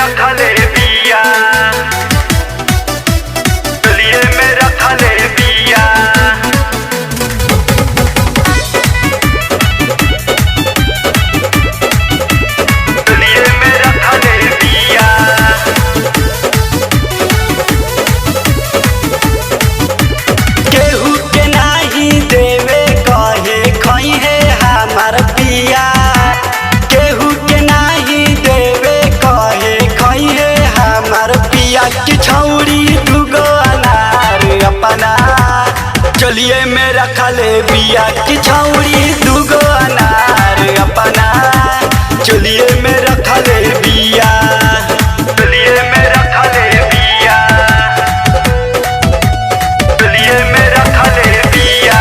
रखले बिया, चलिए में रखले बिया। चलिए में रखले बिया। केहू के नाही देवे कहे खइहे हमार पिया, केहू के नाही देवे कहे खइहे हमार पिया। की छौरी दुगो अनार अपना चलिए में रखले बिया, की छौरी दुगो अनार अपना चलिए में रखले बिया। चलिए में रखले बिया, चलिए में रखले बिया।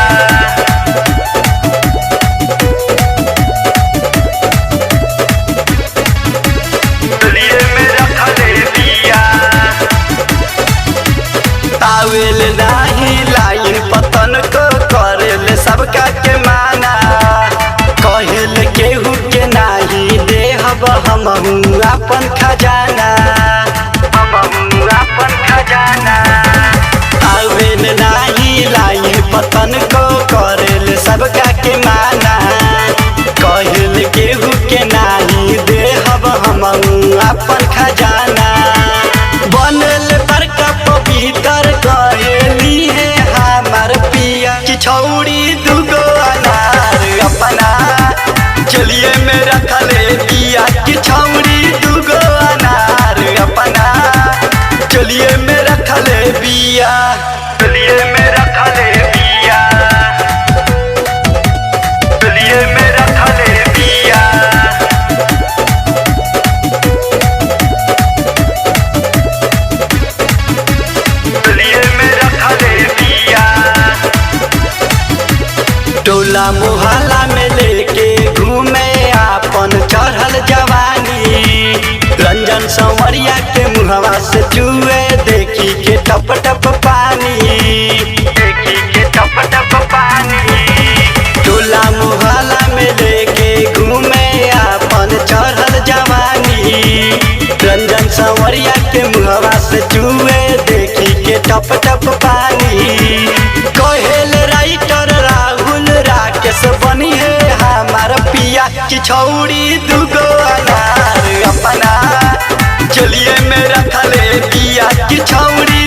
चलिए में रखले बिया। तावेल नाही लाइन पतन को करेल सबका के माना, कहेल केहू के नाही देहब हमहू अपन खजाना, हमहू अपन खजाना। तावेल नाही लाइन पतन को करेल सबका के माना, कहेल केहू के नाही देहब हमहू अपन खजाना। बनल बड़का पवित्र कहेली है हमार पिया, की छौरी दुगो अनार अपना चलिए में रखले बिया, की छौरी दुगो अनार अपना चलिए में रखले बिया। चलिए में रखले बिया, चलिए में रखले बिया। चलिए में रखले बिया। टोला मोहल्ला में लेके घूमे आपन चढ़ल जवानी, रंजन संवरिया के मुहवा से चुए देखी के टप टप पानी, देखी के टप टप पानी। टोला मोहल्ला में लेके घूमे आपन चढ़ल जवानी, रंजन संवरिया के मुहवा से चुए देखी के टप टप पानी। कहेल राइटर राहुल राकेश बनी है हमार पिया, की छौरी दुगो अनार अपना चलिए में रखले बिया, की छौरी